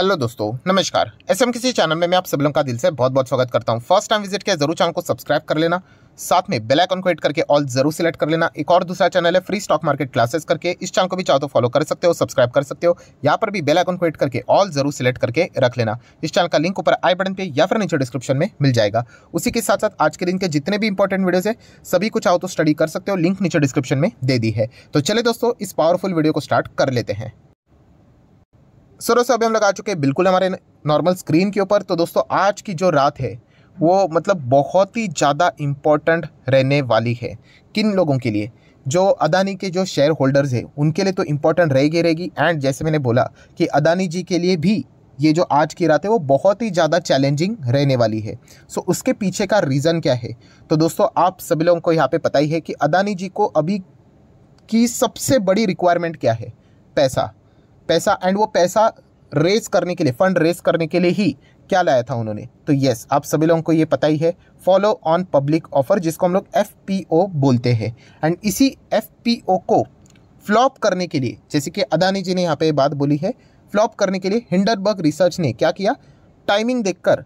Hello दोस्तों, नमस्कार। SM किसी चैनल में मैं आप सभी लोगों का दिल से बहुत बहुत स्वागत करता हूं। फर्स्ट टाइम विजिट किया जरूर चैनल को सब्सक्राइब कर लेना, साथ में बेल आइकन को हिट करके ऑल जरूर सिलेक्ट कर लेना। एक और दूसरा चैनल है फ्री स्टॉक मार्केट क्लासेस करके, इस चैनल को भी चाहो तो फॉलो कर सकते हो, सब्सक्राइब कर सकते हो। यहाँ पर भी बेल आइकन को हिट करके ऑल जरूर सिलेक्ट करके रख लेना। इस चैनल का लिंक ऊपर आई बटन पे या फिर नीचे डिस्क्रिप्शन में मिल जाएगा। उसी के साथ साथ आज के दिन के जितने भी इंपॉर्टेंट वीडियोस है सभी को चाहो तो स्टडी कर सकते हो, लिंक नीचे डिस्क्रिप्शन में दे दी है। तो चले दोस्तों, इस पावरफुल वीडियो को स्टार्ट कर लेते हैं। अभी हम लोग आ चुके हैं बिल्कुल हमारे नॉर्मल स्क्रीन के ऊपर। तो दोस्तों, आज की जो रात है वो मतलब बहुत ही ज़्यादा इम्पोर्टेंट रहने वाली है। किन लोगों के लिए? जो अदानी के जो शेयर होल्डर्स हैं उनके लिए तो इम्पोर्टेंट रहेगी। एंड जैसे मैंने बोला कि अदानी जी के लिए भी ये जो आज की रात है वो बहुत ही ज़्यादा चैलेंजिंग रहने वाली है। सो उसके पीछे का रीज़न क्या है? तो दोस्तों, आप सभी लोगों को यहाँ पे पता ही है कि अदानी जी को अभी की सबसे बड़ी रिक्वायरमेंट क्या है? पैसा। एंड वो पैसा रेस करने के लिए, फंड रेस करने के लिए ही क्या लाया था उन्होंने? तो यस, आप सभी लोगों को ये पता ही है, फॉलो ऑन पब्लिक ऑफर, जिसको हम लोग FPO बोलते हैं। एंड इसी FPO को फ्लॉप करने के लिए, जैसे कि अदानी जी ने यहाँ पे बात बोली है, फ्लॉप करने के लिए हिंडनबर्ग रिसर्च ने क्या किया? टाइमिंग देखकर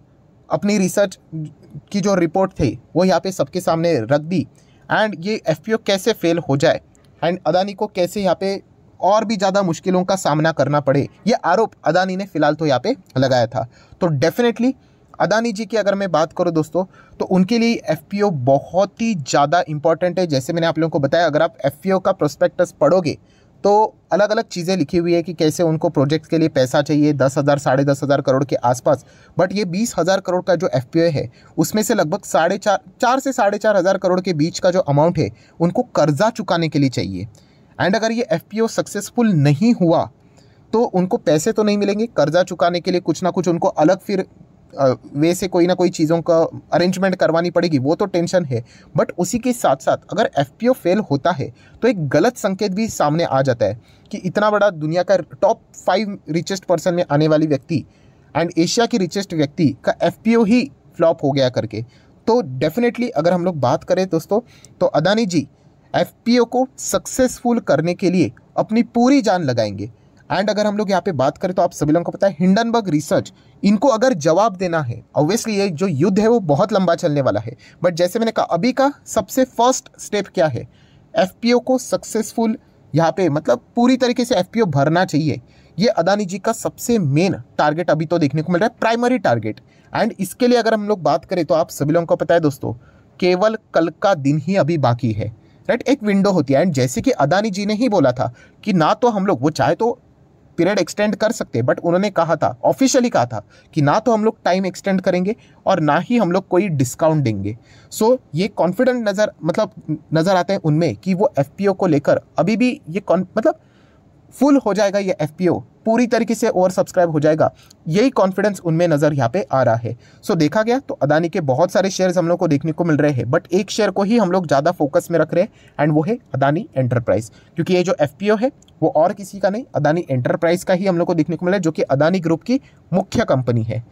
अपनी रिसर्च की जो रिपोर्ट थी वो यहाँ पे सबके सामने रख दी। एंड ये FPO कैसे फेल हो जाए एंड अदानी को कैसे यहाँ पे और भी ज़्यादा मुश्किलों का सामना करना पड़े, ये आरोप अदानी ने फिलहाल तो यहाँ पे लगाया था। तो डेफिनेटली अदानी जी की अगर मैं बात करूँ दोस्तों, तो उनके लिए FPO बहुत ही ज़्यादा इंपॉर्टेंट है। जैसे मैंने आप लोगों को बताया, अगर आप FPO का प्रोस्पेक्टस पढ़ोगे तो अलग अलग चीज़ें लिखी हुई है कि कैसे उनको प्रोजेक्ट के लिए पैसा चाहिए 10,000 10,500 करोड़ के आसपास। बट ये 20,000 करोड़ का जो FPO है उसमें से लगभग 4.5 से 4,500 करोड़ के बीच का जो अमाउंट है उनको कर्जा चुकाने के लिए चाहिए। एंड अगर ये FPO सक्सेसफुल नहीं हुआ तो उनको पैसे तो नहीं मिलेंगे, कर्जा चुकाने के लिए कुछ ना कुछ उनको अलग फिर वे से कोई ना कोई चीज़ों का अरेंजमेंट करवानी पड़ेगी, वो तो टेंशन है। बट उसी के साथ साथ अगर FPO फेल होता है तो एक गलत संकेत भी सामने आ जाता है कि इतना बड़ा दुनिया का टॉप 5 रिचेस्ट पर्सन में आने वाली व्यक्ति एंड एशिया की रिचेस्ट व्यक्ति का FPO ही फ्लॉप हो गया करके। तो डेफिनेटली अगर हम लोग बात करें दोस्तों, तो अदानी जी FPO को सक्सेसफुल करने के लिए अपनी पूरी जान लगाएंगे। एंड अगर हम लोग यहाँ पे बात करें तो आप सभी लोगों को पता है, हिंडनबर्ग रिसर्च इनको अगर जवाब देना है, ऑब्वियसली ये जो युद्ध है वो बहुत लंबा चलने वाला है। बट जैसे मैंने कहा, अभी का सबसे फर्स्ट स्टेप क्या है? FPO को सक्सेसफुल यहाँ पे मतलब पूरी तरीके से FPO भरना चाहिए। ये अदानी जी का सबसे मेन टारगेट अभी तो देखने को मिल रहा है, प्राइमरी टारगेट। एंड इसके लिए अगर हम लोग बात करें तो आप सभी लोगों को पता है दोस्तों, केवल कल का दिन ही अभी बाकी है, राइट? एक विंडो होती है। एंड जैसे कि अदानी जी ने ही बोला था कि ना तो हम लोग, वो चाहे तो पीरियड एक्सटेंड कर सकते, बट उन्होंने कहा था, ऑफिशियली कहा था कि ना तो हम लोग टाइम एक्सटेंड करेंगे और ना ही हम लोग कोई डिस्काउंट देंगे। सो ये कॉन्फिडेंट नज़र आते हैं उनमें कि वो FPO को लेकर अभी भी ये मतलब फुल हो जाएगा, ये FPO पूरी तरीके से ओवर सब्सक्राइब हो जाएगा, यही कॉन्फिडेंस उनमें नज़र यहाँ पे आ रहा है। सो देखा गया तो अदानी के बहुत सारे शेयर्स हम लोग को देखने को मिल रहे हैं, बट एक शेयर को ही हम लोग ज़्यादा फोकस में रख रहे हैं एंड वो है अदानी एंटरप्राइज। क्योंकि ये जो FPO है वो और किसी का नहीं, अदानी एंटरप्राइज का ही हम लोग को देखने को मिला है, जो कि अदानी ग्रुप की मुख्य कंपनी है।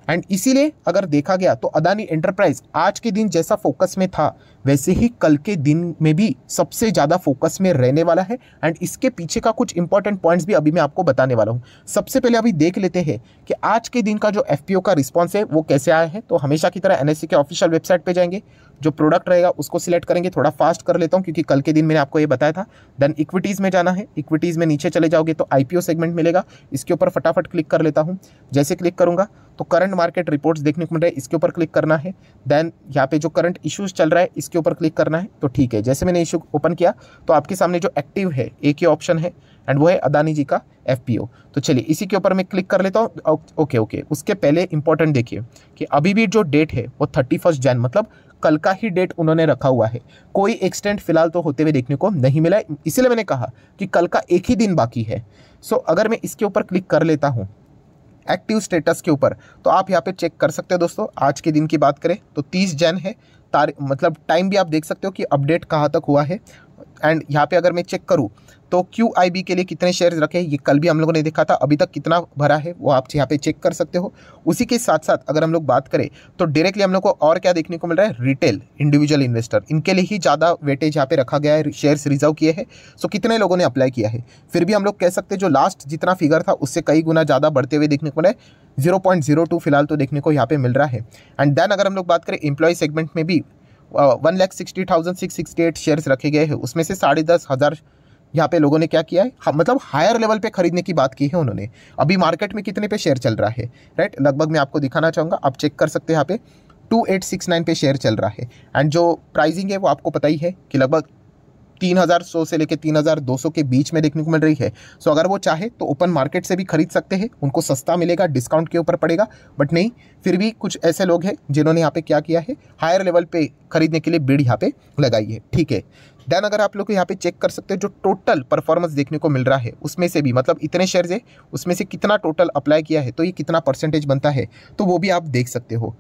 एंड इसीलिए अगर देखा गया तो अदानी एंटरप्राइज आज के दिन जैसा फोकस में था वैसे ही कल के दिन में भी सबसे ज़्यादा फोकस में रहने वाला है। एंड इसके पीछे का कुछ इंपॉर्टेंट पॉइंट्स भी अभी मैं आपको बताने वाला हूँ। सबसे पहले अभी देख लेते हैं कि आज के दिन का जो FPO का रिस्पॉन्स है वो कैसे आया है। तो हमेशा की तरह NSE के ऑफिशियल वेबसाइट पर जाएंगे, जो प्रोडक्ट रहेगा उसको सिलेक्ट करेंगे। थोड़ा फास्ट कर लेता हूँ क्योंकि कल के दिन मैंने आपको ये बताया था। देन इक्विटीज़ में जाना है, इक्विटीज़ में नीचे चले जाओगे तो IPO सेगमेंट मिलेगा, इसके ऊपर फटाफट क्लिक कर लेता हूँ। जैसे क्लिक करूँगा तो करंट मार्केट रिपोर्ट्स देखने को मिल रहा है, इसके ऊपर क्लिक करना है। देन यहाँ पे जो करंट इश्यूज चल रहा है इसके ऊपर क्लिक करना है। तो ठीक है, जैसे मैंने इशू ओपन किया तो आपके सामने जो एक्टिव है एक ही ऑप्शन है एंड वो है अदानी जी का FPO। तो चलिए इसी के ऊपर मैं क्लिक कर लेता हूँ। ओके, उसके पहले इंपॉर्टेंट देखिए कि अभी भी जो डेट है वो 31 जन मतलब कल का ही डेट उन्होंने रखा हुआ है। कोई एक्सटेंड फिलहाल तो होते हुए देखने को नहीं मिला, इसीलिए मैंने कहा कि कल का एक ही दिन बाकी है। सो अगर मैं इसके ऊपर क्लिक कर लेता हूँ एक्टिव स्टेटस के ऊपर, तो आप यहाँ पे चेक कर सकते हो दोस्तों। आज के दिन की बात करें तो 30 जन है, मतलब टाइम भी आप देख सकते हो कि अपडेट कहाँ तक हुआ है। एंड यहाँ पे अगर मैं चेक करूँ तो QIB के लिए कितने शेयर्स रखे हैं ये कल भी हम लोगों ने देखा था, अभी तक कितना भरा है वो आप यहाँ पे चेक कर सकते हो। उसी के साथ साथ अगर हम लोग बात करें तो डायरेक्टली हम लोग को और क्या देखने को मिल रहा है, रिटेल इंडिविजुअल इन्वेस्टर, इनके लिए ही ज़्यादा वेटेज यहाँ पे रखा गया है, शेयर्स रिजर्व किए हैं। सो कितने लोगों ने अप्लाई किया है, फिर भी हम लोग कह सकते हैं जो लास्ट जितना फिगर था उससे कई गुना ज़्यादा बढ़ते हुए देखने को मिला है, 0.02 फिलहाल तो देखने को यहाँ पे मिल रहा है। एंड देन अगर हम लोग बात करें एम्प्लॉय सेगमेंट में भी 1,60,668 शेयर्स रखे गए हैं, उसमें से 10,500 यहाँ पे लोगों ने क्या किया है, मतलब हायर लेवल पे खरीदने की बात की है उन्होंने। अभी मार्केट में कितने पे शेयर चल रहा है, राइट, लगभग मैं आपको दिखाना चाहूँगा, आप चेक कर सकते हैं यहाँ पे 2869 पे शेयर चल रहा है। एंड जो प्राइसिंग है वो आपको पता ही है कि लगभग 3,100 से लेकर 3,200 के बीच में देखने को मिल रही है। सो अगर वो चाहे तो ओपन मार्केट से भी खरीद सकते हैं, उनको सस्ता मिलेगा, डिस्काउंट के ऊपर पड़ेगा, बट नहीं, फिर भी कुछ ऐसे लोग हैं जिन्होंने यहाँ पे क्या किया है, हायर लेवल पे खरीदने के लिए बिड यहाँ पे लगाई है, ठीक है। देन अगर आप लोग यहाँ पे चेक कर सकते हैं जो टोटल परफॉर्मेंस देखने को मिल रहा है उसमें से भी, मतलब इतने शेयर्स है उसमें से कितना टोटल अप्लाई किया है तो ये कितना परसेंटेज बनता है तो वो भी आप देख सकते हो।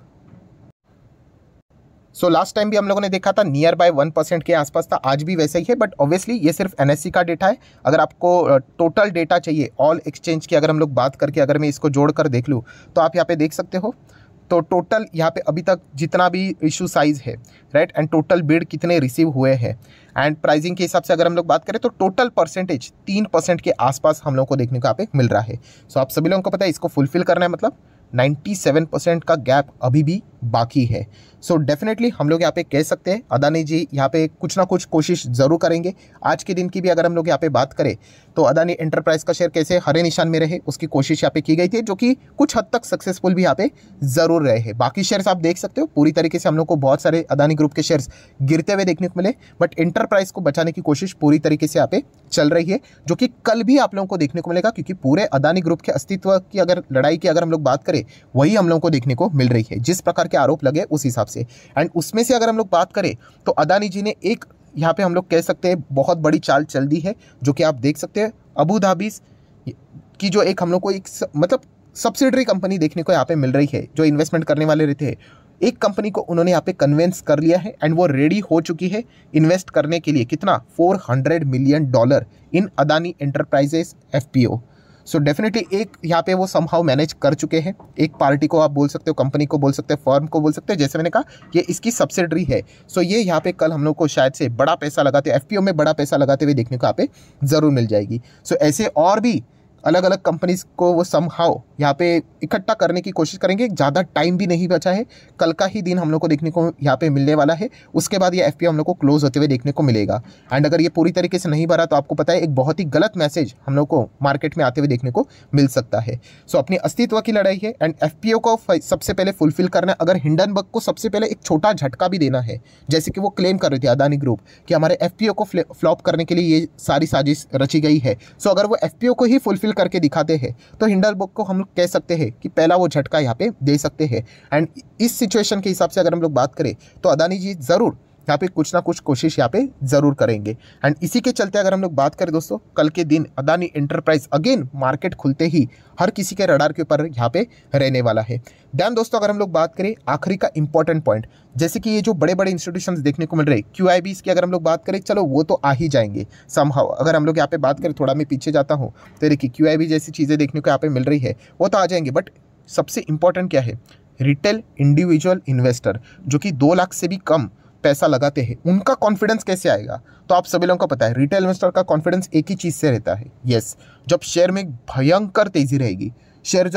सो लास्ट टाइम भी हम लोगों ने देखा था नियर बाय 1% के आसपास था, आज भी वैसा ही है, बट ऑब्वियसली ये सिर्फ NSE का डेटा है। अगर आपको टोटल डेटा चाहिए ऑल एक्सचेंज की, अगर हम लोग बात करके अगर मैं इसको जोड़कर देख लूँ तो आप यहाँ पे देख सकते हो, तो टोटल यहाँ पे अभी तक जितना भी इशू साइज है, राइट, एंड टोटल बिड कितने रिसीव हुए हैं, एंड प्राइसिंग के हिसाब से अगर हम लोग बात करें तो टोटल परसेंटेज 3% के आसपास हम लोग को देखने को यहाँ पे मिल रहा है। सो आप सभी लोगों को पता है इसको फुलफिल करना है, मतलब 97% का गैप अभी भी बाकी है। सो डेफिनेटली हम लोग यहाँ पे कह सकते हैं अदानी जी यहाँ पे कुछ ना कुछ कोशिश ज़रूर करेंगे। आज के दिन की भी अगर हम लोग यहाँ पे बात करें तो अदानी एंटरप्राइज का शेयर कैसे हरे निशान में रहे उसकी कोशिश यहाँ पे की गई थी, जो कि कुछ हद तक सक्सेसफुल भी यहाँ पे ज़रूर रहे हैं। बाकी शेयर्स आप देख सकते हो पूरी तरीके से हम लोग को बहुत सारे अदानी ग्रुप के शेयर्स गिरते हुए देखने को मिले, बट एंटरप्राइज को बचाने की कोशिश पूरी तरीके से यहाँ पे चल रही है, जो कि कल भी आप लोगों को देखने को मिलेगा, क्योंकि पूरे अदानी ग्रुप के अस्तित्व की अगर लड़ाई की अगर हम लोग बात करें वही हम लोगों को देखने को मिल रही है, जिस प्रकार के आरोप लगे उस हिसाब से। एंड उसमें से अगर हम लोग बात करें तो अदानी जी ने एक यहाँ पे हम लोग कह सकते हैं बहुत बड़ी चाल चल दी है, जो कि आप देख सकते हैं अबू धाबी की जो एक हम लोग को एक मतलब सब्सिडरी कंपनी देखने को यहाँ पे मिल रही है, जो इन्वेस्टमेंट करने वाले रहते हैं, एक कंपनी को उन्होंने यहाँ पे कन्वेंस कर लिया है एंड वो रेडी हो चुकी है इन्वेस्ट करने के लिए, कितना, $400 million in Adani enterprises FPO। So definitely एक यहाँ पे वो समहाउ मैनेज कर चुके हैं, एक पार्टी को आप बोल सकते हो, कंपनी को बोल सकते हो, फर्म को बोल सकते हो, जैसे मैंने कहा ये इसकी सब्सिडरी है। सो ये यहाँ पे कल हम लोग को शायद से बड़ा पैसा लगाते FPO में बड़ा पैसा लगाते हुए देखने को यहाँ पे ज़रूर मिल जाएगी। सो ऐसे और भी अलग अलग कंपनीज को वो समहाउ यहाँ पे इकट्ठा करने की कोशिश करेंगे। ज़्यादा टाइम भी नहीं बचा है, कल का ही दिन हम लोग को देखने को यहाँ पे मिलने वाला है, उसके बाद ये FPO हम लोग को क्लोज होते हुए देखने को मिलेगा। एंड अगर ये पूरी तरीके से नहीं भरा तो आपको पता है एक बहुत ही गलत मैसेज हम लोग को मार्केट में आते हुए देखने को मिल सकता है। सो अपनी अस्तित्व की लड़ाई है एंड FPO को सबसे पहले फुलफिल करना है। अगर हिंडनबर्ग को सबसे पहले एक छोटा झटका भी देना है, जैसे कि वो क्लेम कर रहे थे अदानी ग्रुप कि हमारे FPO को फ्लॉप करने के लिए ये सारी साजिश रची गई है, सो अगर वो FPO को ही फुलफिल करके दिखाते हैं तो हिंडनबर्ग को हम लोग कह सकते हैं कि पहला वो झटका यहाँ पे दे सकते हैं। एंड इस सिचुएशन के हिसाब से अगर हम लोग बात करें तो अदानी जी ज़रूर यहाँ पे कुछ ना कुछ कोशिश यहाँ पे ज़रूर करेंगे। एंड इसी के चलते अगर हम लोग बात करें दोस्तों, कल के दिन अदानी एंटरप्राइज अगेन मार्केट खुलते ही हर किसी के रडार के ऊपर यहाँ पे रहने वाला है। ध्यान दोस्तों, अगर हम लोग बात करें आखिरी का इंपॉर्टेंट पॉइंट, जैसे कि ये जो बड़े बड़े इंस्टीट्यूशंस देखने को मिल रहे हैं QIBs की अगर हम लोग बात करें, चलो वो तो आ ही जाएंगे समहाउ। अगर हम लोग यहाँ पे बात करें, थोड़ा मैं पीछे जाता हूँ तो देखिए QIB जैसी चीज़ें देखने को यहाँ पे मिल रही है, वो तो आ जाएंगे, बट सबसे इंपॉर्टेंट क्या है, रिटेल इंडिविजुअल इन्वेस्टर जो कि 2 लाख से भी कम पैसा लगाते हैं, उनका कॉन्फिडेंस कैसे आएगा। तो आप सभी लोगों को पता है रिटेल इन्वेस्टर का कॉन्फिडेंस एक ही चीज़ से रहता है, यस, जब शेयर में भयंकर तेजी रहेगी, शेयर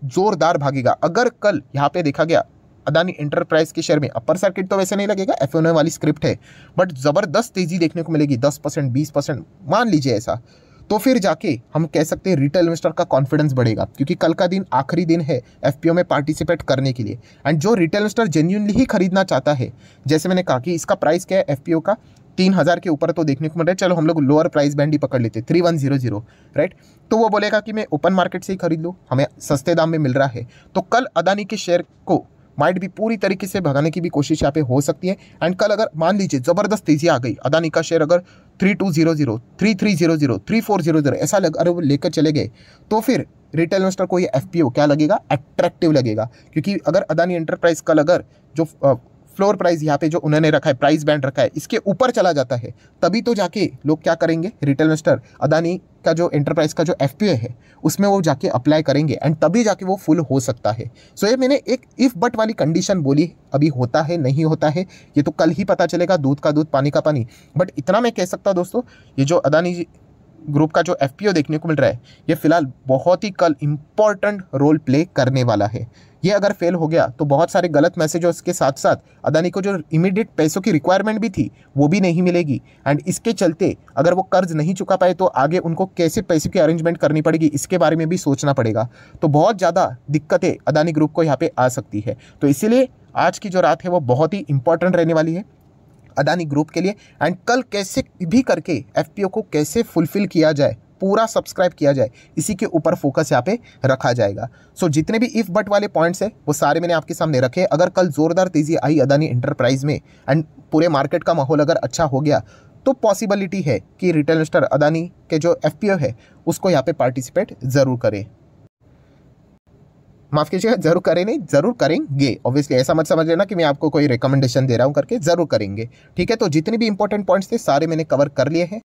जोरदार भागेगा। अगर कल यहाँ पे देखा गया अदानी एंटरप्राइज के शेयर में अपर सर्किट तो वैसे नहीं लगेगा, FNO वाली स्क्रिप्ट है, बट ज़बरदस्त तेजी देखने को मिलेगी, 10% 20% मान लीजिए ऐसा, तो फिर जाके हम कह सकते हैं रिटेल इन्वेस्टर का कॉन्फिडेंस बढ़ेगा, क्योंकि कल का दिन आखिरी दिन है FPO में पार्टिसिपेट करने के लिए। एंड जो रिटेल इन्वेस्टर जेन्युइनली ही खरीदना चाहता है, जैसे मैंने कहा कि इसका प्राइस क्या है FPO का 3,000 के ऊपर तो देखने को मिल रहा है, चलो हम लोग लोअर प्राइस बैंड ही पकड़ लेते 3100, राइट, तो वो बोलेगा कि मैं ओपन मार्केट से ही खरीद लूँ, हमें सस्ते दाम में मिल रहा है। तो कल अदानी के शेयर को माइट भी पूरी तरीके से भगाने की भी कोशिश यहाँ पे हो सकती है। एंड कल अगर मान लीजिए ज़बरदस्त तेजी आ गई, अदानी का शेयर अगर 3200, 3300, 3400 ऐसा अगर वो लेकर चले गए, तो फिर रिटेल इन्वेस्टर को ये FPO क्या लगेगा, अट्रैक्टिव लगेगा। क्योंकि अगर अदानी एंटरप्राइज कल अगर जो फ्लोर प्राइस यहाँ पे जो उन्होंने रखा है, प्राइस बैंड रखा है, इसके ऊपर चला जाता है, तभी तो जाके लोग क्या करेंगे, रिटेल इन्वेस्टर अदानी का जो एंटरप्राइज का जो एफपीओ है उसमें वो जाके अप्लाई करेंगे एंड तभी जाके वो फुल हो सकता है। सो ये मैंने एक इफ बट वाली कंडीशन बोली, अभी होता है नहीं होता है ये तो कल ही पता चलेगा, दूध का दूध पानी का पानी। बट इतना मैं कह सकता हूँ दोस्तों, ये जो अदानी ग्रुप का जो एफपीओ देखने को मिल रहा है ये फिलहाल बहुत ही कल इंपॉर्टेंट रोल प्ले करने वाला है। ये अगर फेल हो गया तो बहुत सारे गलत मैसेजेस के साथ साथ अदानी को जो इमीडिएट पैसों की रिक्वायरमेंट भी थी वो भी नहीं मिलेगी एंड इसके चलते अगर वो कर्ज नहीं चुका पाए तो आगे उनको कैसे पैसे की अरेंजमेंट करनी पड़ेगी इसके बारे में भी सोचना पड़ेगा। तो बहुत ज़्यादा दिक्कतें अदानी ग्रुप को यहाँ पे आ सकती है। तो इसीलिए आज की जो रात है वो बहुत ही इंपॉर्टेंट रहने वाली है अदानी ग्रुप के लिए एंड कल कैसे भी करके एफपीओ को कैसे फुलफिल किया जाए, पूरा सब्सक्राइब किया जाए, इसी के ऊपर फोकस यहाँ पे रखा जाएगा। सो जितने भी इफ बट वाले पॉइंट्स हैं वो सारे मैंने आपके सामने रखे। अगर कल जोरदार तेजी आई अदानी एंटरप्राइज में एंड पूरे मार्केट का माहौल अगर अच्छा हो गया तो पॉसिबिलिटी है कि रिटेल इन्वेस्टर अदानी के जो एफपीओ है उसको यहाँ पे पार्टिसिपेट जरूर करे, माफ़ कीजिएगा जरूर करें नहीं, जरूर करेंगे। ऑब्वियसली ऐसा मत समझ लेना कि मैं आपको कोई रिकमेंडेशन दे रहा हूँ करके, जरूर करेंगे। ठीक है, तो जितने भी इंपॉर्टेंट पॉइंट्स थे सारे मैंने कवर कर लिए हैं।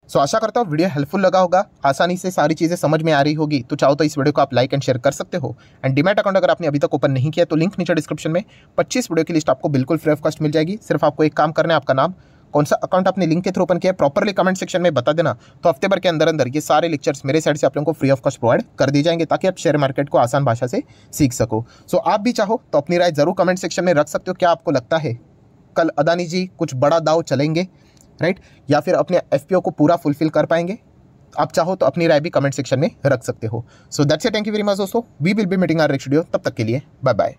सो आशा करता हूँ वीडियो हेल्पफुल लगा होगा, आसानी से सारी चीज़ें समझ में आ रही होगी। तो चाहो तो इस वीडियो को आप लाइक एंड शेयर कर सकते हो एंड डीमैट अकाउंट अगर आपने अभी तक ओपन नहीं किया तो लिंक नीचे डिस्क्रिप्शन में 25 वीडियो की लिस्ट आपको बिल्कुल फ्री ऑफ कॉस्ट मिल जाएगी। सिर्फ आपको एक काम करना है, आपका नाम, कौन सा अकाउंट आपने लिंक के थ्रू ओपन किया है, प्रॉपरली कमेंट सेक्शन में बता देना। तो हफ्ते भर के अंदर अंदर ये सारे लेक्चर्स मेरे साइड से आप लोगों को फ्री ऑफ कॉस्ट प्रोवाइड कर दिए जाएंगे ताकि आप शेयर मार्केट को आसान भाषा से सीख सको। सो आप भी चाहो तो अपनी राय जरूर कमेंट सेक्शन में रख सकते हो। क्या आपको लगता है कल अदानी जी कुछ बड़ा दाव चलेंगे, राइट, या फिर अपने एफपीओ को पूरा फुलफिल कर पाएंगे? आप चाहो तो अपनी राय भी कमेंट सेक्शन में रख सकते हो। So that's it, thank you very much दोस्तों, we will be meeting our next video. तब तक के लिए बाय बाय।